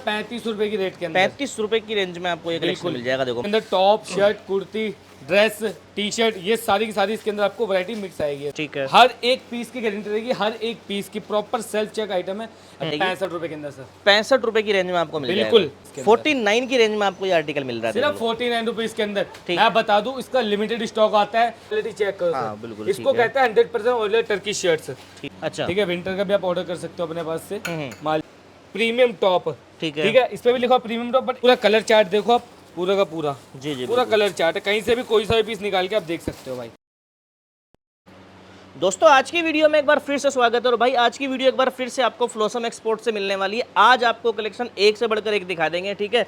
₹35 की रेट के अंदर, ₹35 की रेंज में आपको ये कलेक्शन मिल जाएगा। देखो अंदर top, shirt, kurti, dress, T shirt, ये सारी की सारी इसके अंदर आपको वैरायटी मिक्स आएगी। ठीक है, हर एक पीस की गारंटी रहेगी, हर एक पीस की प्रॉपर सेल्फ चेक आइटम है। ₹65 के अंदर सर, ₹65 की रेंज में आपको मिल जाएगा। बिल्कुल 49 की रेंज में आपको ये आर्टिकल मिल रहा है। सिर्फ ₹49 के अंदर। मैं बता दूं, इसका लिमिटेड स्टॉक आता है, क्वालिटी चेक करो हाँ, सर। बिल्कुल, इसको कहते हैं 100% ओरिजिनल टर्की शर्ट्स। अच्छा, ठीक है, विंटर का भी आप ऑर्डर कर सकते हो अपने पास से माल। प्रीमियम टॉप, ठीक है, ठीक है, इस पे भी लिखा प्रीमियम टॉप, बट पूरा कलर चार्ट देखो आप, पूरा का पूरा, जी जी, पूरा कलर चार्ट है, कहीं से भी कोई सा भी पीस निकाल के आप देख सकते हो भाई। दोस्तों आज की वीडियो में एक बार फिर से स्वागत है। और भाई आज की वीडियो एक बार फिर से आपको फ्लोसम एक्सपोर्ट से मिलने वाली है। आज आपको कलेक्शन एक से बढ़कर एक दिखा देंगे। ठीक है,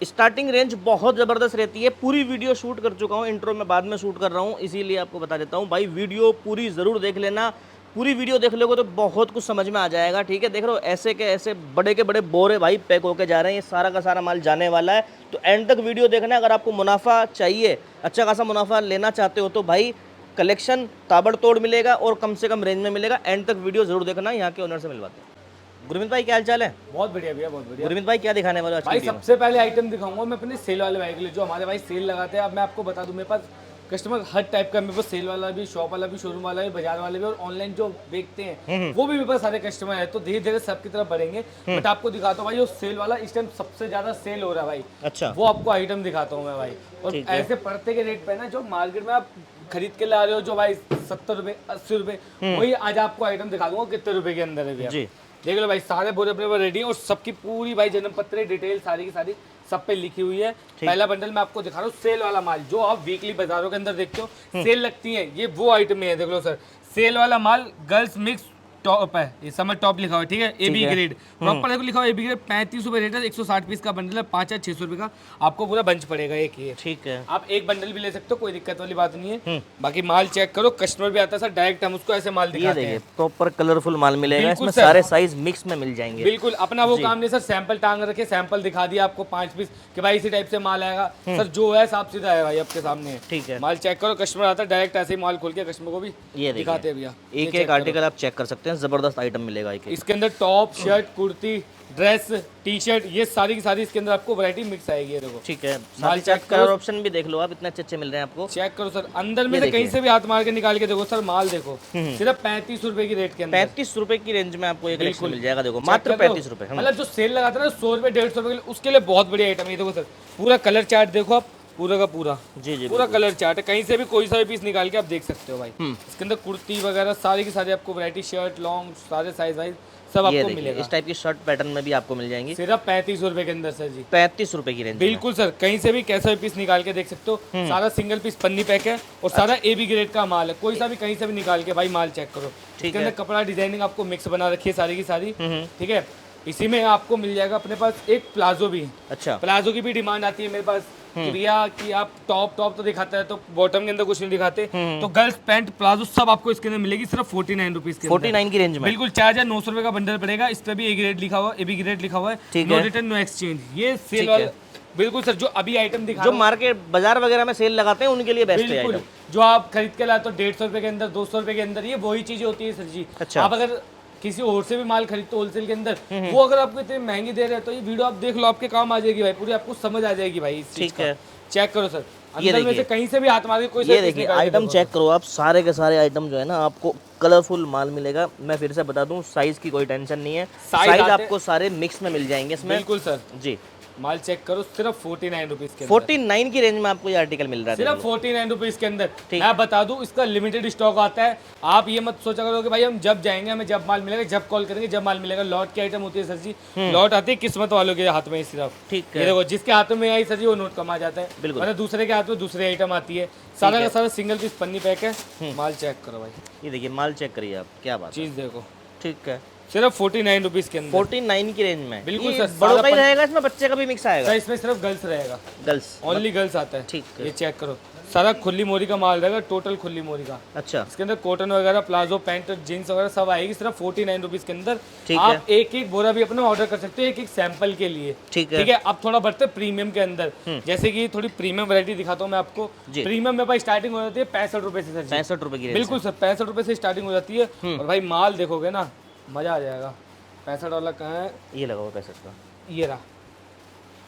स्टार्टिंग रेंज बहुत ज़बरदस्त रहती है। पूरी वीडियो शूट कर चुका हूँ, इंट्रो में बाद में शूट कर रहा हूँ, इसीलिए आपको बता देता हूँ भाई, वीडियो पूरी ज़रूर देख लेना। पूरी वीडियो देख लोगे तो बहुत कुछ समझ में आ जाएगा। ठीक है, देख रहे हो ऐसे के ऐसे बड़े के बड़े बोरे भाई पैक होके जा रहे हैं। ये सारा का सारा माल जाने वाला है, तो एंड तक वीडियो देखना है। अगर आपको मुनाफा चाहिए, अच्छा खासा मुनाफा लेना चाहते हो, तो भाई कलेक्शन ताबड़तोड़ मिलेगा और कम से कम रेंज में मिलेगा। एंड तक वीडियो जरूर देखना, यहाँ के ओनर से मिलवाते हैं। गुरमीत भाई क्या हाल चाल है? बहुत बढ़िया भैया, बहुत बढ़िया। गुरमीत भाई क्या दिखाने वाले हो आज भाई की वीडियो में? सबसे पहले आइटम दिखाऊंगा मैं अपने सेल वाले भाई के लिए, जो हमारे भाई सेल लगाते हैं। अब मैं आपको बता दूं, मेरे पास कस्टमर हर टाइप का, मेरे पास सेल वाला भी, शॉप वाला भी, शोरूम वाला भी, बाजार वाले भी, और ऑनलाइन जो बेचते हैं वो भी मेरे पास सारे कस्टमर है। तो धीरे धीरे सबकी तरफ बढ़ेंगे, बट आपको दिखाता हूँ भाई, जो सेल वाला इस टाइम सबसे ज्यादा सेल हो रहा है भाई, अच्छा, वो आपको आइटम दिखाता हूँ मैं भाई। और ऐसे पड़ते के रेट पे ना, जो मार्केट में आप खरीद के ला रहे हो, जो भाई 70 रुपए 80 रुपए, वही आज आपको आइटम दिखा दूंगा कितने रुपए के अंदर है भैया। देख लो भाई, सारे बोरे अपने पास रेडी है, और सबकी पूरी भाई जन्म पत्र डिटेल सारी की सारी सब पे लिखी हुई है। पहला बंडल मैं आपको दिखा रहा हूँ, सेल वाला माल, जो आप वीकली बाजारों के अंदर देखते हो सेल लगती है, ये वो आइटम है। देख लो सर, सेल वाला माल, गर्ल्स मिक्स टॉप है, ये समर टॉप लिखा हुआ है। ठीक है, ए बी ग्रेड प्रॉपर देखो लिखा हुआ है, ए बी ग्रेड। ₹35 रेट है, 160 पीस का बंडल है, 5 या 600 रुपए का आपको पूरा बंच पड़ेगा एक ही। ठीक है, आप एक बंडल भी ले सकते हो, कोई दिक्कत वाली बात नहीं है। बाकी माल चेक करो, कस्टमर भी आता है सर, डायरेक्ट हम उसको ऐसे माल दिखाते हैं। प्रॉपर कलरफुल माल मिलेगा इसमें, सारे साइज मिक्स में मिल जाएंगे। बिल्कुल, अपना वो काम नहीं सर, सैंपल टांग रखे, सैंपल दिखा दिया आपको 5 पीस कि भाई इसी टाइप से माल आएगा। सर जो है साफ सीधा है भाई, आपके सामने। ठीक है, माल चेक करो, कस्टमर आता है डायरेक्ट ऐसे ही माल खोल के कस्टमर को भी ये दिखाते हैं भैया। एक एक आर्टिकल आप चेक कर सकते हैं, जबरदस्त आइटम मिलेगा। इसके अंदर top, shirt, kurti, dress, T shirt, ये सारी की सारी इसके अंदर आपको वैरायटी मिक्स आएगी। देखो, ठीक है, माल चेक कलर ऑप्शन भी देख लो आप, इतने अच्छे अच्छे मिल रहे हैं आपको। चेक करो सर, अंदर में से कहीं से भी हाथ मार के निकाल के देखो सर, माल देखो, सिर्फ ₹35 की रेट के अंदर, ₹35 की रेंज में आपको ये कलेक्शन मिल जाएगा। देखो मात्र ₹35। मतलब जो सेल लगाते हैं ना, 100 रुपए 150 रुपए, उसके लिए बहुत बढ़िया आइटम है। देखो सर, पूरा कलर चार्ट देखो आप, पूरा का पूरा, जी जी, पूरा कलर चार्ट है, कहीं से भी कोई सा भी पीस निकाल के आप देख सकते हो भाई। इसके अंदर कुर्ती वगैरह सारी की सारी आपको वैरायटी, शर्ट लॉन्ग सारे साइज वाइज सब आपको मिलेगा। इस टाइप की शर्ट पैटर्न में भी आपको मिल जाएंगी, सिर्फ ₹35 के अंदर सर जी। ₹35 की रेंज। बिल्कुल सर, कहीं से भी कैसा भी पीस निकाल के देख सकते हो। सारा सिंगल पीस पन्नी पैक है, और सारा ए बी ग्रेड का माल है। कोई सा भी कहीं से भी निकाल के भाई माल चेक करो। इसके अंदर कपड़ा डिजाइनिंग आपको मिक्स बना रखी है सारी की सारी। ठीक है, इसी में आपको मिल जाएगा अपने पास एक प्लाजो भी। अच्छा, प्लाजो की भी डिमांड आती है मेरे पास कि भैया कि आप टॉप तो दिखाते हैं, तो बॉटम के अंदर कुछ नहीं दिखाते, तो गर्ल्स पैंट प्लाजो सब आपको इसके अंदर मिलेगी सिर्फ ₹49 के, 49 की रेंज में। बिल्कुल, 4900 रुपए का बंडल पड़ेगा। इस पे भी ए ग्रेड लिखा हुआ है, ए बी ग्रेड लिखा हुआ है, नो रिटर्न नो एक्सचेंज। ये सेल वाला, बिल्कुल सर, जो अभी आइटम दिखा, जो मार्केट बाजार वगैरह में सेल लगाते हैं उनके लिए बेस्ट है बिल्कुल, जो आप खरीद के लाते हो 150 रुपए के अंदर, 200 रुपए के अंदर, ये वही चीजें होती है सर जी। अच्छा, आप अगर किसी और से भी माल खरीदते हो होलसेल के अंदर, वो अगर आपको इतनी महंगी दे रहे हैं, तो ये वीडियो आप देख लो, आपके काम आ जाएगी भाई, पूरी आपको समझ आ जाएगी भाई इस चीज का। चेक करो सर, अंदर में से कहीं से भी हाथ मार के कोई, ये देखिए आइटम चेक करो आप, सारे के सारे आइटम जो है ना आपको कलरफुल माल मिलेगा। मैं फिर से बता दूं, साइज की कोई टेंशन नहीं है, साइज आपको सारे मिक्स में मिल जाएंगे इसमें। बिल्कुल सर जी, माल चेक करो, सिर्फ ₹49 के, 49 की रेंज में आपको ये आर्टिकल मिल रहा है, सिर्फ ₹49 के अंदर। मैं बता दूं, इसका लिमिटेड स्टॉक आता है। आप ये मत सोचा करो कि भाई हम जब जाएंगे हमें जब माल मिलेगा, जब कॉल करेंगे जब माल मिलेगा। लॉट की आइटम होती है सर जी, लॉट आती है किस्मत वालों के हाथ में सिर्फ। ठीक है, देखो जिसके हाथ में आई सर जी, वो नोट कम आ जाता है, मतलब दूसरे के हाथ में दूसरी आइटम आती है। सारा का सारा सिंगल पीस पन्नी पैक है। माल चेक करो भाई, ये देखिए माल चेक करिए आप, क्या बात चीज देखो। ठीक है, सिर्फ ₹49 के अंदर, 49 की रेंज में। बिल्कुल सर, बड़ों का ही रहेगा इसमें, बच्चे का भी मिक्स आएगा? इसमें सिर्फ गर्ल्स रहेगा, गर्ल्स, ओनली गर्ल्स आता है। ठीक है, ये चेक करो, सारा खुली मोरी का माल रहेगा, टोटल खुली मोरी का। अच्छा, इसके अंदर कॉटन वगैरह, प्लाजो, पैंट, जीन्स वगैरह सब आएगी सिर्फ ₹49 के अंदर। आप एक एक बोरा भी अपना ऑर्डर कर सकते हो, एक एक सैंपल के लिए। ठीक है, अब थोड़ा बढ़ते प्रीमियम के अंदर, जैसे कि थोड़ी प्रीमियम वैरायटी दिखाता हूँ मैं आपको। प्रीमियम में भाई स्टार्टिंग हो जाती है ₹65 से सर। ₹65 की, बिल्कुल सर, ₹65 से स्टार्टिंग हो जाती है। और भाई माल देखोगे ना, मजा आ जाएगा। $65 कहाँ है? ये लगा हुआ 65 का, ये रहा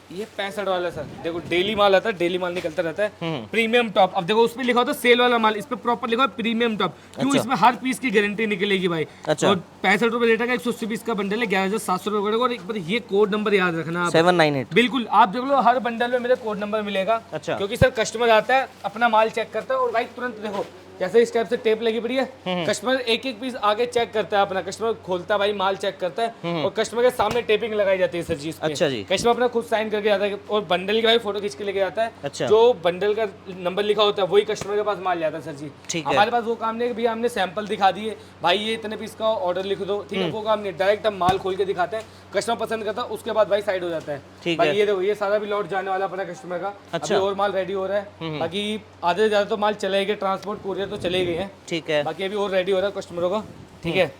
ये 65 वाला सर, देखो डेली माल आता है, डेली माल निकलता रहता है। हम्म। प्रीमियम टॉप, अब देखो उस पे लिखा होता है सेल वाला माल, इस पे प्रॉपर लिखा है प्रीमियम टॉप। क्यों? अच्छा। इसमें हर पीस की गारंटी निकलेगी भाई। अच्छा। और 65 रुपए रेट का 180 पीस का बंडल है, 11,700 रुपए का। और एक बार ये कोड नंबर याद रखना आप। 798। बिल्कुल, आप देख लो हर बंडल में मेरे कोड नंबर मिलेगा। अच्छा। क्योंकि सर कस्टमर आता है, अपना माल चेक करता है और भाई तुरंत देखो जैसे इस टाइप से टेप लगी पड़ी है, कस्टमर एक एक पीस आगे चेक करता है, अपना कस्टमर खोलता है भाई, माल चेक करता है और कस्टमर के सामने टेपिंग लगाई जाती है सर जी। अच्छा जी। कस्टमर अपना खुद साइन करके आता है और बंडल की भाई फोटो खींच के लेके आता है। अच्छा। जो बंडल का नंबर लिखा होता है वही कस्टमर के पास माल जाता है सर जी। ठीक है। हमारे पास वो काम नहीं है कि भैया हमने सैंपल दिखा दिए, भाई ये इतने पीस का ऑर्डर लिख दो, ठीक है, वो काम नहीं। डायरेक्ट हम माल खोल के दिखाते हैं, कस्टमर पसंद करता है, उसके बाद भाई साइड हो जाता है। ठीक भाई है। ये देखो, ये सारा भी लॉट जाने वाला अपना कस्टमर का। अच्छा। अभी और माल रेडी हो रहा है, बाकी आधे से ज्यादा तो माल चले गए, ट्रांसपोर्ट कुरियर तो चले गए हैं, ठीक है। बाकी अभी और रेडी हो रहा है कस्टमरों का, ठीक है।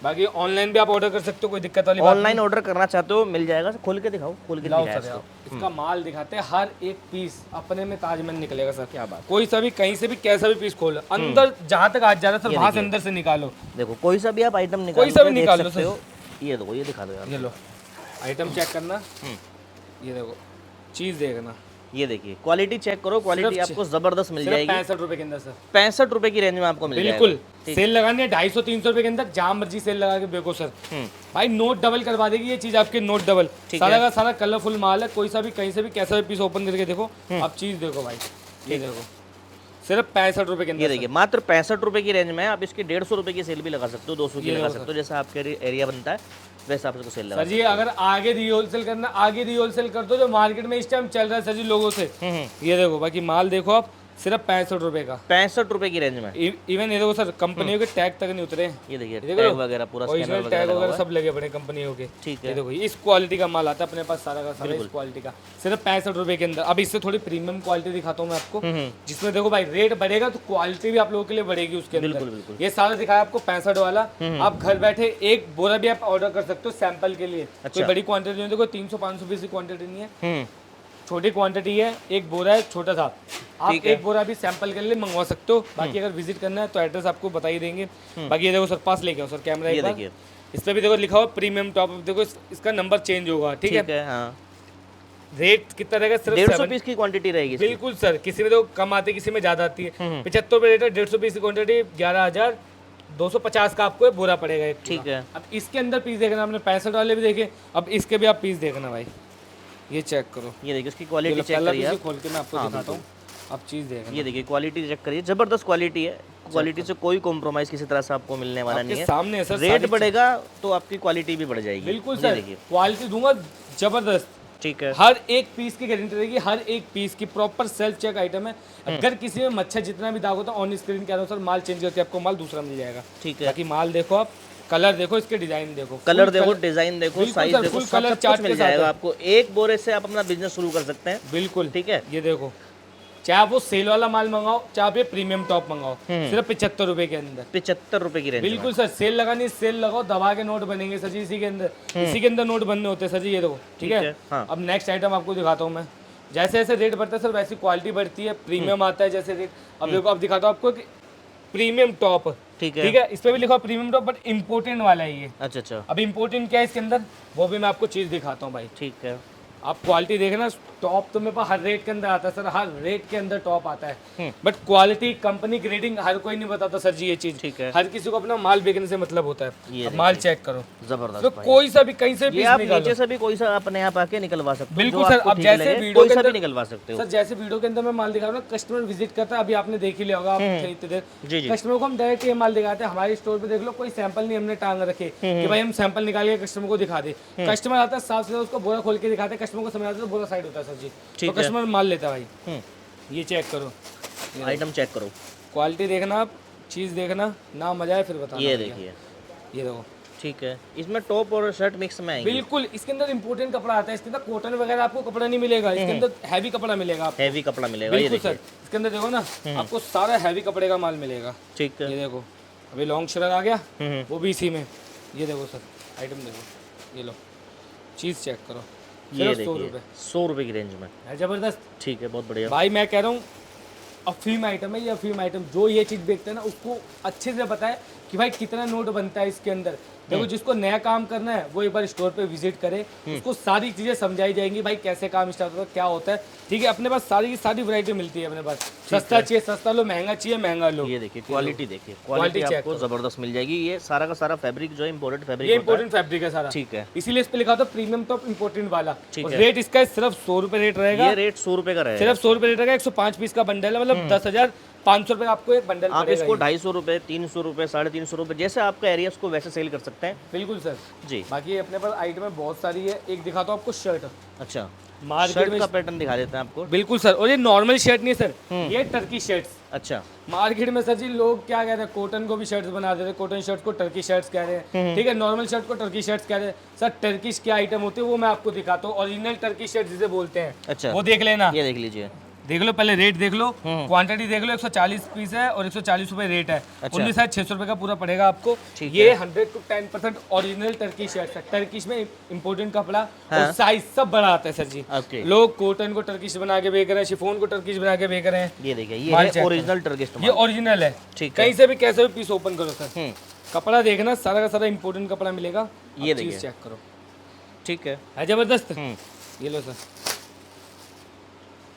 बाकी ऑनलाइन भी आप ऑर्डर कर सकते हो, कोई दिक्कत वाली बात ऑनलाइन ऑर्डर करना चाहते हो मिल जाएगा। खोल के दिखाओ, खोल के लाओ दिखाओ सर, इसको। आओ। इसका माल दिखाते हैं, हर एक पीस अपने में ताजमहल निकलेगा सर। क्या बात, कोई सा भी कहीं से भी कैसा भी पीस खोलो, अंदर जहाँ तक आज जा रहा है सर, वहां से अंदर से निकालो। देखो कोई सा भी आप आइटम निकाल कोई सा भी के देख निकाल लो सकते सर। हो। ये देखो, ये दिखा दो यार। ये लो, आइटम चेक करना, ये देखो चीज देखना, ये देखिए क्वालिटी चेक करो, क्वालिटी सिर्फ आपको जबरदस्त मिल जाएगी। 65 रुपए के अंदर सर, 65 रुपए की रेंज में आपको मिल जाएगा। बिल्कुल। सेल लगानी है 250-300 रुपए के अंदर, जहाँ मर्जी सेल लगा के बेको सर। भाई नोट डबल करवा देगी ये चीज आपके, नोट डबल। सारा का सारा कलरफुल माल है, कोई सा भी कहीं से भी कैसा भी पीस ओपन करके देखो, आप चीज देखो भाई, ये देखो सिर्फ 65 रुपए के अंदर। ये देखिए मात्र 65 रुपए की रेंज में आप इसकी 150 रुपए की सेल भी लगा सकते हो, 200 की लगा सकते हो, जैसा आपके एरिया बनता है वैसा आप इसको सेल लगा। सर जी अगर आगे री होलसेल करना, आगे री होलसेल कर दो, जो मार्केट में इस टाइम चल रहा है सर जी लोगों से। ये देखो, बाकी माल देखो आप, सिर्फ 65 रुपए का, 65 रुपए की रेंज में। इवन ये देखो सर, कंपनियों के टैग तक नहीं उतरे। ये देखिए देखो, टैग वगैरह पूरा स्कैनर ओरिजिनल वगैरह टैग लगा वगैरह हुआ सब लगे पड़े कंपनियों के। ठीक ये है। देखो, इस क्वालिटी का माल आता है अपने पास, सारा का सारा इस क्वालिटी का, सिर्फ 65 रुपए के अंदर। अब इससे थोड़ी प्रीमियम क्वालिटी दिखाता हूँ मैं आपको, जिसमें देखो भाई रेट बढ़ेगा तो क्वालिटी भी आप लोगों के लिए बढ़ेगी उसके अंदर। बिल्कुल बिल्कुल। ये सारा दिखाया आपको 65 वाला। आप घर बैठे एक बोरा भी आप ऑर्डर कर सकते हो सैंपल के लिए। कोई बड़ी क्वांटिटी नहीं है, कोई 300-500 पीस की क्वांटिटी नहीं है, छोटी क्वांटिटी है, एक बोरा है छोटा सा, आप एक बोरा भी सैंपल के लिए मंगवा सकते हो। बाकी अगर विजिट करना है तो एड्रेस आपको बता ही देंगे। बाकी ये देखो सर, पास लेके आओ सर कैमरा एक बार, देखिए इस पे भी देखो लिखा हुआ प्रीमियम टॉप। देखो इसका नंबर चेंज होगा, ठीक है। हाँ। रेट कितना रहेगा? सिर्फ 150 पीस की क्वांटिटी रहेगी इसकी। बिल्कुल सर, किसी में तो कम आती है, किसी में ज्यादा आती है। 75 रुपये रेट है, 150 पीस की क्वांटिटी 11,250 का आपको बोरा पड़ेगा एक। ठीक है। अब इसके अंदर पीस देखना, आपने 65 वाले भी देखे, अब इसके भी आप पीस देखना भाई, ये चेक करो। ये देखिए इसकी क्वालिटी चेक करिए आप। खोल के मैं आपको दिखाता हूँ, आप चीज देखना। ये देखिए क्वालिटी चेक करिए, जबरदस्त क्वालिटी है। क्वालिटी से कोई कॉम्प्रोमाइज किसी तरह से आपको मिलने वाला नहीं है। सामने है सर, रेट बढ़ेगा तो आपकी क्वालिटी भी बढ़ जाएगी। बिल्कुल ये सर, देखिए क्वालिटी दूंगा जबरदस्त। ठीक है। हर एक पीस की गारंटी रहेगी, हर एक पीस की प्रॉपर सेल्फ चेक आइटम है। अगर किसी में मच्छर जितना भी दाग होता है, ऑन स्क्रीन के अनुसार माल चेंज करके आपको माल दूसरा मिल जाएगा। ठीक है। बाकी माल देखो आप, कलर देखो, इसके डिजाइन देखो, कलर देखो, डिजाइन देखो, बिल्कुल साइज सर, देखो, फुल सब कलर कुछ चार्ट मिल के साथ जाएगा है। आपको। एक बोरे से आप अपना बिजनेस शुरू कर सकते हैं। बिल्कुल ठीक है। ये देखो, चाहे आप वो सेल वाला माल मंगाओ, चाहे आप ये प्रीमियम टॉप मंगाओ, सिर्फ 75 रुपए के अंदर। 75 रुपए की रेंज। बिल्कुल सर, सेल लगानी, सेल लगाओ, दबा के नोट बनेंगे सर जी इसी के अंदर, इसी के अंदर नोट बनने होते हैं सर जी। ये देखो, ठीक है। हाँ। अब नेक्स्ट आइटम आपको दिखाता हूँ मैं। जैसे जैसे रेट बढ़ता है सर, वैसी क्वालिटी बढ़ती है, प्रीमियम आता है जैसे रेट। अब देखो, अब दिखाता हूँ आपको प्रीमियम टॉप, ठीक है। ठीक है। इस पे भी लिखा प्रीमियम टॉप, बट इम्पोर्टेंट वाला है ये। अच्छा अच्छा। अब इम्पोर्टेंट क्या है इसके अंदर, वो भी मैं आपको चीज दिखाता हूँ भाई। ठीक है। आप क्वालिटी देखना, टॉप तो मेरे पास हर रेट के अंदर आता है सर, हर रेट के अंदर टॉप आता है, बट क्वालिटी कंपनी ग्रेडिंग हर कोई नहीं बताता सर जी ये चीज। ठीक है। हर किसी को अपना माल बेचने से मतलब होता ये है। अब माल चेक करो, जबरदस्त तो भाई। कोई सा भी कहीं से ये पीस आप निकालो। नीचे से भी कोई सा अपने आप आके निकलवा सकते हो। बिल्कुल जो सर, आपको अब ठीक जैसे लगे, वीडियो कोई के सा भी अंदर निकलवा सकते हो। सर जैसे वीडियो के अंदर मैं माल दिखा रहा हूँ, कस्टमर विजिट करता है, अभी आपने देख ही लिया होगा, आप खरीदते थे, जी जी। कस्टमर को हम डायरेक्ट ये माल दिखाते हैं। हमारे स्टोर पे देख लो, कोई सैंपल नहीं हमने टांग रखे कि भाई हम सैंपल निकाल के कस्टमर को दिखा दे। कस्टमर आता है साफ सीधा, उसको बोरा खोल के दिखाते हैं, कस्टमर को समझ आता है तो बोरा साइड होता है सर जी, तो कस्टमर माल लेता है भाई। ये चेक करो, आइटम चेक करो, क्वालिटी देखना, आप चीज़ देखना, ना मजा आए फिर बताना। ये देखिए, ये देखो, ठीक है। इसमें टॉप और शर्ट मिक्स में आएंगे। बिल्कुल। इसके अंदर इंपोर्टेंट कपड़ा आता है, इसके अंदर कॉटन वगैरह आपको कपड़ा नहीं मिलेगा, इसके अंदर हैवी कपड़ा मिलेगा आपको। हैवी कपड़ा मिलेगा। ये बिल्कुल देखिए, सर, इसके अंदर देखो ना, आपको सारा हैवी कपड़े का माल मिलेगा। ठीक है। ये देखो, अभी लॉन्ग शर्ट आ गया, वो भी इसी में। ये देखो सर, आइटम देखो, ये लो, चीज़ चेक करो, ये सिर्फ देखिए 100 रुपये, 100 रुपए की रेंज में। है जबरदस्त ठीक है, बहुत बढ़िया भाई। मैं कह रहा हूँ अफीम आइटम है ये, अफीम आइटम। जो ये चीज़ बेचते हैं ना, उसको अच्छे से पता है कि भाई कितना नोट बनता है इसके अंदर, देखो जिसको नया काम करना है वो एक बार स्टोर पे विजिट करे, उसको सारी चीजें समझाई जाएंगी भाई कैसे काम स्टार्ट होता है, क्या होता है। ठीक है, अपने पास सारी की सारी वैरायटी मिलती है अपने पास। सस्ता चाहिए सस्ता लो, महंगा चाहिए महंगा लो। ये देखिए क्वालिटी, देखिए क्वालिटी आपको जबरदस्त मिल जाएगी। ये सारा का सारा फैब्रिक जो है इंपोर्टेड फैब्रिक, ये इंपोर्टेंट फैब्रिक है सारा। ठीक है, इसीलिए इस पे लिखा था प्रीमियम टॉप इंपोर्टेंट वाला। रेट इसका सिर्फ 100 रुपए रेट रहेगा। ये रेट 100 रुपए का रहेगा, सिर्फ 100 रुपए रेट रहेगा। 105 पीस का बंडल है, मतलब 10,500 रुपए आपको एक बंडल आप पड़ेगा। इसको 250 रुपए, 300 रुपए, 350 रुपए, जैसे आपका एरिया उसको वैसे सेल कर सकते हैं। बिल्कुल सर जी। बाकी अपने पास आइटम बहुत सारी है। एक दिखाता हूँ आपको शर्ट। अच्छा, मार्केट शर्ट में का पैटर्न दिखा देते हैं आपको। बिल्कुल सर, और ये नॉर्मल शर्ट नहीं है सर, ये टर्की शर्ट्स। अच्छा, मार्केट में सर जी लोग क्या कहते हैं, कॉटन को भी शर्ट्स बना देते हैं, कॉटन शर्ट्स को टर्की शर्ट्स कह रहे हैं। ठीक है, नॉर्मल शर्ट को टर्की शर्ट्स कह रहे हैं। सर टर्किश क्या आइटम होते हैं वो मैं आपको दिखाता हूँ। ओरिजिनल टर्की शर्ट जिसे बोलते हैं, अच्छा, वो देख लेना। ये देख लीजिए, देख लो पहले रेट देख लो, क्वांटिटी देख लो। 140 पीस है और 140 रुपए रेट है। अच्छा। 19,600 रुपए का पूरा पड़ेगा आपको। ये 100 to 10% ओरिजिनल टर्की शर्ट है। टर्किश में इम्पोर्टेंट कपड़ा और साइज सब बड़ा आता है सर जी। ओके। लोग कॉटन को टर्किश बना के बेच रहे हैं, शिफॉन को टर्किश बना के बेच रहे हैं। ये देखिए, ये है ओरिजिनल टर्किश। ये ओरिजिनल है। ठीक है, कहीं से भी कैसे भी पीस ओपन करो सर, कपड़ा देखना सारा का सारा इम्पोर्टेंट कपड़ा मिलेगा। ये देखिए, चेक करो, ठीक है, जबरदस्त। ये लो सर,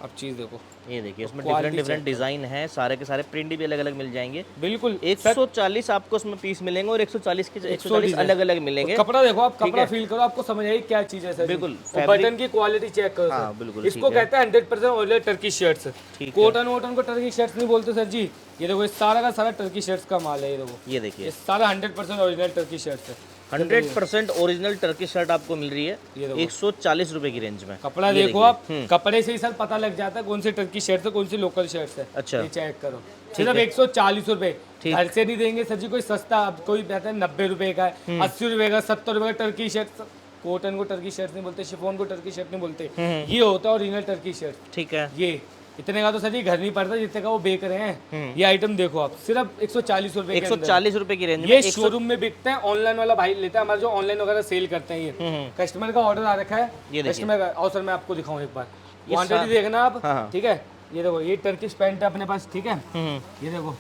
अब चीज देखो। ये देखिए, इसमें डिफरेंट डिजाइन है, सारे के सारे प्रिंट भी अलग अलग मिल जाएंगे। बिल्कुल 140 आपको उसमें पीस मिलेंगे और 140 के 140 अलग अलग मिलेंगे। कपड़ा देखो आप, कपड़ा फील करो, आपको समझ आएगी क्या चीज है सर। बिल्कुल, बटन की क्वालिटी चेक करो हाँ, सर। बिल्कुल, इसको कहते हैं 100% ओरिजिनल टर्की शर्ट्स। कॉटन वोटन को टर्की शर्ट्स नहीं बोलते सर जी। ये देखो, ये सारा का सारा टर्की शर्ट्स का माल है। ये देखो, ये देखिए, ये सारा 100% ओरिजिनल टर्की शर्ट्स है। 100% ओरिजिनल टर्की शर्ट आपको मिल रही है 140 रुपए की रेंज में। कपड़ा देखो आप, कपड़े से ही सर पता लग जाता है कौन सी टर्की शर्ट है, कौन सी लोकल शर्ट है। अच्छा, ये चेक करो, सिर्फ 140 रुपए। घर से नहीं देंगे सर जी कोई सस्ता। अब कोई कहता है 90 रुपए का है, 80 रुपए का, 70 रुपए का टर्की शर्ट। कॉटन को टर्की शर्ट नहीं बोलते, शिफॉन को टर्की शर्ट नहीं बोलते, ये होता है ओरिजिनल टर्की शर्ट। ठीक है, ये इतने का तो सर जी घर नहीं पड़ता जितने का वो बेच रहे हैं। ये आइटम देखो आप, सिर्फ 140 रुपए 140 रुपए की रेंज में। ये शोरूम में बिकते हैं, ऑनलाइन वाला भाई लेता है हमारा जो ऑनलाइन वगैरह सेल करते हैं। ये कस्टमर का ऑर्डर आ रखा है, कस्टमर का। और सर मैं आपको दिखाऊं एक बार, क्वांटिटी देखना आप। ठीक है, ये देखो, ये टर्किश पैंट है अपने पास। ठीक है, ये देखो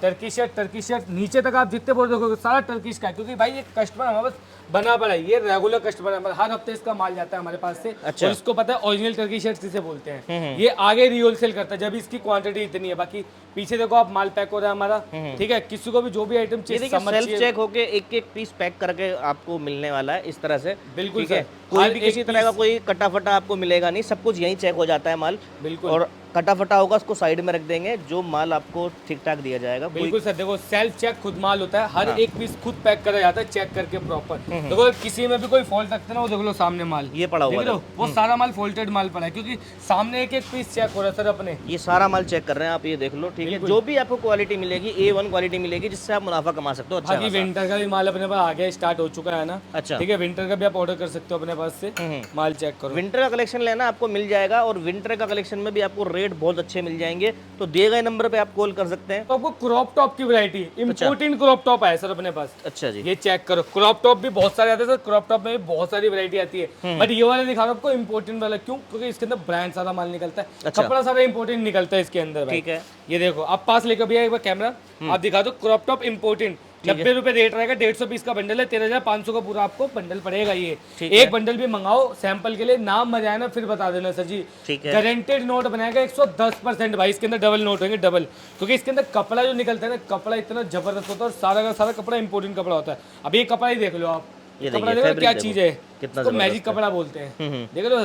टर्की शर्ट नीचे तक आप जितने बोल देखोगे सारा टर्किश का है, क्योंकि भाई ये कस्टमर हमारे पास बना पड़ा है, ये रेगुलर कस्टमर है, हर हफ्ते इसका माल जाता है हमारे पास से। अच्छा। और इसको पता है ओरिजिनल टर्की शर्ट किसे बोलते हैं। ये आगे रीहोलसेल करता है जब इसकी क्वांटिटी इतनी है। बाकी पीछे देखो आप, माल पैक हो रहा है हमारा। ठीक है, किसी को भी जो भी आइटम चाहिए सेल्फ चेक होके एक एक पीस पैक करके आपको मिलने वाला है इस तरह से। बिल्कुल है, कोई भी किसी तरह का कोई कटा फटा आपको मिलेगा नहीं, सब कुछ यहीं चेक हो जाता है माल। बिल्कुल, और कटा फटा होगा उसको साइड में रख देंगे, जो माल आपको ठीक ठाक दिया जाएगा। बिल्कुल सर, देखो सेल्फ चेक खुद माल होता है, हर एक पीस खुद पैक करा जाता है चेक करके प्रॉपर। देखो किसी में भी कोई फॉल्ट रखते ना, वो देख लो सामने माल ये पड़ा हुआ है, वो सारा माल फॉल्टेड माल पड़ा है, क्योंकि सामने एक एक पीस चेक हो रहा है सर अपने। ये सारा माल चेक कर रहे हैं आप, ये देख लो। ठीक है, जो भी आपको क्वालिटी मिलेगी A1 क्वालिटी मिलेगी, जिससे आप मुनाफा कमा सकते हो। अच्छा, बाकी विंटर का भी माल अपने पास आ गया, स्टार्ट हो चुका है ना। अच्छा, ठीक है, विंटर का भी आप ऑर्डर कर सकते हो अपने पास से। माल चेक करो, विंटर का कलेक्शन लेना आपको मिल जाएगा, और विंटर का कलेक्शन में भी आपको रेट बहुत अच्छे मिल जाएंगे। तो दिए गए नंबर पे आप कॉल कर सकते हैं। तो आपको क्रॉप टॉप की वैरायटी, इम्पोर्टेंट क्रॉप टॉप है सर अपने पास। अच्छा जी, ये चेक करो, क्रॉप टॉप भी बहुत सारे आते हैं सर। क्रॉप टॉप में भी बहुत सारी वैरायटी आती है, बट ये वाला दिखा रहा हूं आपको इम्पोर्टेंट वाला। क्यों? क्योंकि इसके अंदर ब्रांड सारा माल निकलता है। अच्छा। कपड़ा सारा इम्पोर्टेंट निकलता है इसके अंदर। ठीक है, ये देखो आप पास लेकर भैया एक बार कैमरा, आप दिखा दो। क्रॉप टॉप इम्पोर्टेंट 90 रुपए रेट रहेगा, 150 पीस का बंडल है, 13,500 का पूरा आपको बंडल पड़ेगा। ये एक बंडल भी मंगाओ सैंपल के लिए, नाम मजा आए ना फिर बता देना सर जी। ठीक है, गारंटेड नोट बनाएगा 110% भाई। इसके अंदर डबल नोट होंगे, डबल, क्योंकि इसके अंदर कपड़ा जो निकलता है ना, कपड़ा इतना जबरदस्त होता है, और सारा का सारा कपड़ा इंपोर्टेंट कपड़ा होता है। अब ये कपड़ा ही देख लो आप, ये कपड़ा देखो क्या चीज है, कितना मैजिक कपड़ा बोलते हैं। देख लो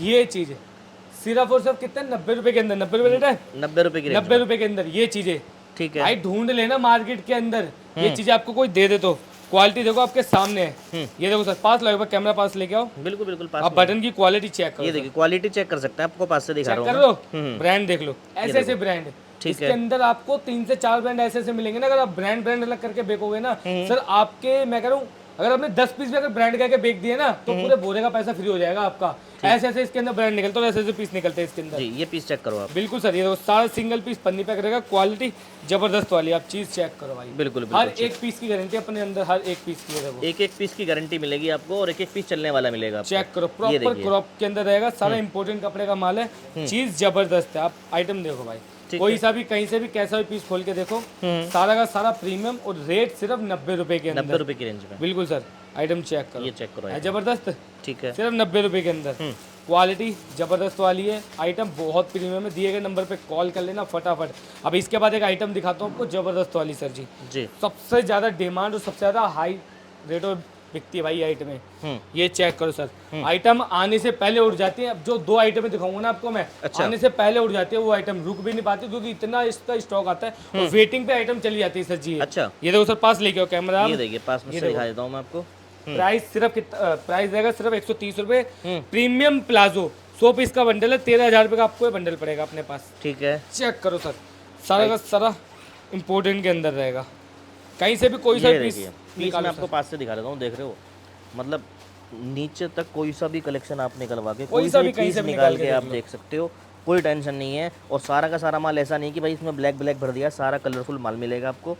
ये चीज सिर्फ और सिर्फ कितने 90 रुपए के अंदर, 90 रुपए रेट है, 90 रुपए की, 90 रुपए के अंदर ये चीजें। ठीक है भाई ढूंढ लेना मार्केट के अंदर, ये चीजें आपको कोई दे दे तो। क्वालिटी देखो आपके सामने है। ये देखो सर, पास लो, कैमरा पास लेके आओ। बिल्कुल बिल्कुल पास। आप बटन की क्वालिटी चेक करो, ये देखिए क्वालिटी चेक कर सकते हैं, आपको पास से दिखा चेक रहा कर हूं। लो, ब्रांड देख लो, ऐसे ऐसे ब्रांड। इसके अंदर आपको 3 से 4 ब्रांड ऐसे ऐसे मिलेंगे ना। अगर आप ब्रांड अलग करके बेचोगे ना सर, आपके मैं कह रहा हूँ, अगर आपने 10 पीस भी अगर ब्रांड करके बेच दिए ना, तो पूरे बोरे का पैसा फ्री हो जाएगा आपका। ऐसे ऐसे इसके अंदर ब्रांड निकलता है, ऐसे ऐसे पीस निकलते हैं इसके अंदर। जी, ये पीस चेक करो आप। बिल्कुल सर, ये देखो सारा सिंगल पीस पन्नी पैक रहेगा, क्वालिटी जबरदस्त वाली। आप चीज चेक करो भाई, बिल्कुल हर एक पीस की गारंटी अपने अंदर, हर एक पीस की। देखो एक एक पीस की गारंटी मिलेगी आपको, और एक एक पीस चलने वाला मिलेगा आपको। चेक करो, प्रॉपर क्रॉप के अंदर रहेगा, सारा इंपोर्टेंट कपड़े का माल है, चीज जबरदस्त है। आप आइटम देखो भाई, ठीक कोई सा भी कहीं से भी कैसा भी पीस खोल के देखो, सारा का सारा प्रीमियम और रेट सिर्फ 90 रुपए के 90 अंदर। रुपए की रेंज में। बिल्कुल सर, आइटम चेक करो, ये चेक करो है जबरदस्त, ठीक है। सिर्फ 90 रुपए के अंदर। क्वालिटी जबरदस्त वाली है, आइटम बहुत प्रीमियम है। दिए गए नंबर पे कॉल कर लेना फटाफट। अब इसके बाद एक आइटम दिखाता हूँ आपको जबरदस्त वाली सर जी, जी सबसे ज्यादा डिमांड और सबसे ज्यादा हाई रेट और बिकती है भाई आइटम है। ये चेक करो सर, आइटम आने से पहले उड़ जाती है। अब जो 2 आइटम दिखाऊंगा ना आपको मैं, अच्छा। आने से पहले उड़ जाती है वो आइटम, रुक भी नहीं पाती क्योंकि इतना इसका स्टॉक आता है और वेटिंग पे आइटम चली जाती है सर जी। अच्छा, ये देखो सर, पास लेके आओ कैमरा। ये देखिए पास में से दिखा देता हूँ मैं आपको। प्राइस सिर्फ प्राइस रहेगा सिर्फ 130 रुपए। प्रीमियम प्लाजो 100 पीस का बंडल है, 13,000 रुपए का आपको ये बंडल पड़ेगा अपने पास। ठीक है, चेक करो सर, सारा का सारा इम्पोर्टेंट के अंदर रहेगा, कहीं से भी कोई सा ये पीस देखिए पीस मैं आपको पास से दिखा देता हूँ, देख रहे हो, मतलब नीचे तक कोई सा भी कलेक्शन आप निकलवा के कोई सा भी कहीं चीज़ से भी निकाल निकाल के के आप देख सकते हो, कोई टेंशन नहीं है। और सारा का सारा माल ऐसा नहीं कि भाई इसमें ब्लैक ब्लैक भर दिया, सारा कलरफुल माल मिलेगा आपको।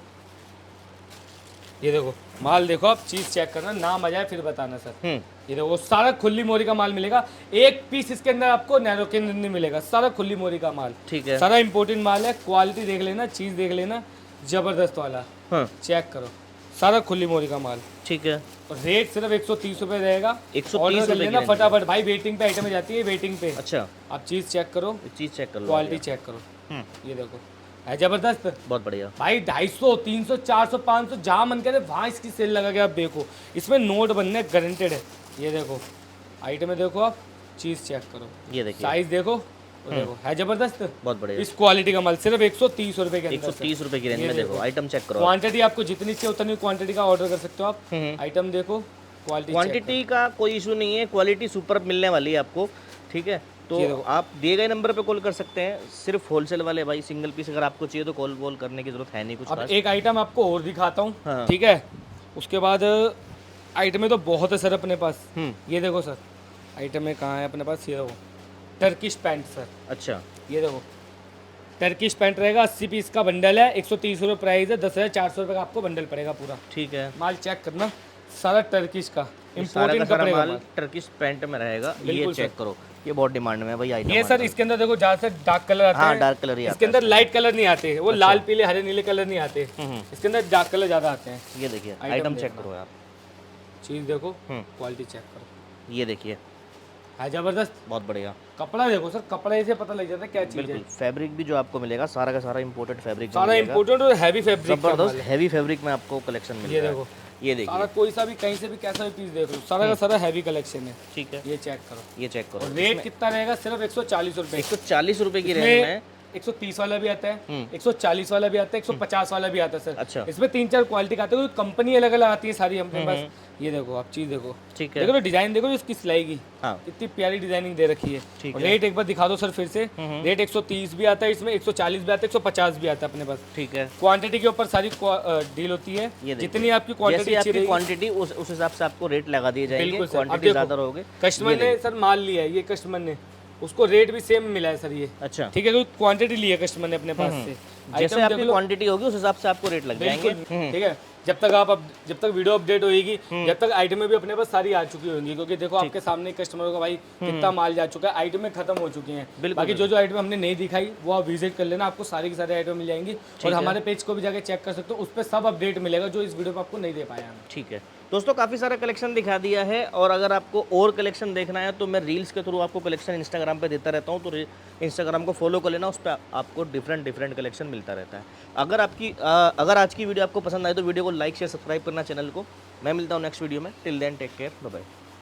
ये देखो माल देखो, आप चीज चेक करना, नाम आ जाए फिर बताना सर। ये देखो सारा खुली मोरी का माल मिलेगा, एक पीस इसके अंदर आपको नैरो के अंदर नहीं मिलेगा, सारा खुली मोरी का माल। ठीक है, सारा इंपोर्टेंट माल है, क्वालिटी देख लेना, चीज देख लेना, जबरदस्त वाला। चेक करो, सारा खुली मोरी का माल। ठीक है, और रेट सिर्फ 130 रुपए रहेगा। 130 ऑर्डर कर रुपए लेना की फटाफट भाई, वेटिंग पे आइटम जाती है, वेटिंग पे। अच्छा, आप चीज चेक करो, चीज़ चेक कर लो, क्वालिटी चेक करो। ये देखो है जबरदस्त बहुत बढ़िया भाई। 250, 300, 400, 500 जहाँ मन करे वहाँ इसकी सेल लगा के आप देखो, इसमें नोट बनने गारंटेड है। ये देखो आइटम में देखो, आप चीज चेक करो, ये देखिए साइज देखो, वो देखो है जबरदस्त। बहुत बढ़िया, इस क्वालिटी का माल सिर्फ 130 रुपए के अंदर। 130 रुपए की रेंज में देखो, आइटम चेक करो। क्वांटिटी आपको जितनी चाहिए उतनी क्वांटिटी का ऑर्डर कर सकते हो आप। आइटम देखो, क्वालिटी क्वांटिटी का कोई इशू नहीं है, क्वालिटी सुपर मिलने वाली है आपको। ठीक है, तो आप दिए गए नंबर पे कॉल कर सकते हैं। सिर्फ होलसेल वाले भाई, सिंगल पीस अगर आपको चाहिए तो कॉल वॉल करने की जरूरत है नहीं कुछ अब खास। एक आइटम आपको और दिखाता हूँ, हाँ। ठीक है। उसके बाद आइटम में तो बहुत है सर अपने पास। ये देखो सर, आइटम में कहाँ है अपने पास, ये देखो टर्किश पैंट सर। अच्छा, ये देखो टर्किश पैंट रहेगा, 80 पीस का बंडल है, 130 रुपये प्राइस है, 10,400 रुपये का आपको बंडल पड़ेगा पूरा। ठीक है, माल चेक करना, सारा टर्किश का सारा इम्पोर्टेंट का सारा कपड़े का माल माल। टर्किश पैंट में रहेगा। ये बिल्कुल चेक करो, ये बहुत डिमांड में है भाई आइटम। ये सर इसके अंदर देखो जहाँ से डार्क कलर आते हाँ, हैं, डार्क कलर ही इसके अंदर लाइट कलर नहीं आते, वो लाल पीले हरे नीले कलर नहीं आते, इसके अंदर डार्क कलर ज्यादा आते हैं। ये देखिए आइटम चेक करो आप, चीज देखो, क्वालिटी चेक करो, ये देखिए है जबरदस्त। बहुत बढ़िया, कपड़ा देखो सर, कपड़े से पता लग जाता है क्या चीज है। बिल्कुल। फैब्रिक भी जो आपको मिलेगा सारा का सारा इंपोर्टेड फैब्रिक सारा इम्पोर्टेंट और हैवी फैब्रिक, जबरदस्त हैवी फैब्रिक में आपको कलेक्शन ये मिलेगा। देखो, ये देखिए सारा कोई सा भी कहीं से भी कैसा भी पीस देख लो, सारा का सारा हैवी कलेक्शन है। ठीक है, ये चेक करो, ये चेक करो। और रेट कितना रहेगा, सिर्फ 140 रुपए। 140 रुपए की रेंज में 130 वाला भी आता है, 140 वाला भी आता है, 150 वाला भी आता है सर। अच्छा, इसमें 3-4 क्वालिटी का आता है, कंपनी अलग अलग आती है सारी अपने पास। ये देखो आप चीज देखो, ठीक है, देखो डिजाइन देखो इसकी सिलाई की, हाँ कितनी प्यारी डिजाइनिंग दे रखी है। ठीक और रेट एक बार दिखा दो सर फिर से। रेट 130 भी आता है इसमें, 140 भी आता है, 150 भी आता है अपने पास। ठीक है, क्वांटिटी के ऊपर सारी डील होती है, ये देखिए। जितनी आपकी क्वांटिटी जैसे अच्छी आपकी रहेगी, क्वांटिटी उस हिसाब से आपको रेट लगा दिए जाएंगे। बिल्कुल सर। अब क्वांटिटी देखो, ज्यादा रहोगे। कस्टमर ने सर माल लिया है, ये कस्टमर ने, उसको रेट भी सेम मिला है सर ये। अच्छा, ठीक है, क्योंकि क्वांटिटी ली है कस्टमर ने अपने पास से। जैसे आइटम आपकी देख लो, क्वांटिटी होगी उस हिसाब से आपको रेट लग जाएंगे। बिल्कुल, ठीक है। जब तक वीडियो अपडेट होगी, जब तक आइटमें भी अपने पास सारी आ चुकी होंगी, क्योंकि देखो आपके सामने कस्टमरों का भाई कितना माल जा चुका है, आइटमें खत्म हो चुकी हैं। बाकी जो आइटम हमने नहीं दिखाई वो आप विजिट कर लेना, आपको सारी की सारी आइटम मिल जाएंगी। और हमारे पेज को भी जाके चेक कर सकते हो, उस पर सब अपडेट मिलेगा जो इस वीडियो में आपको नहीं दे पाया हम। ठीक है दोस्तों, काफ़ी सारा कलेक्शन दिखा दिया है। और अगर आपको और कलेक्शन देखना है तो मैं रील्स के थ्रू आपको कलेक्शन इंस्टाग्राम पे देता रहता हूँ, तो इंस्टाग्राम को फॉलो कर लेना, उस पर आपको डिफरेंट कलेक्शन मिलता रहता है। अगर आज की वीडियो आपको पसंद आए तो वीडियो को लाइक शेयर सब्सक्राइब करना चैनल को। मैं मिलता हूँ नेक्स्ट वीडियो में। Till then take care, bye bye.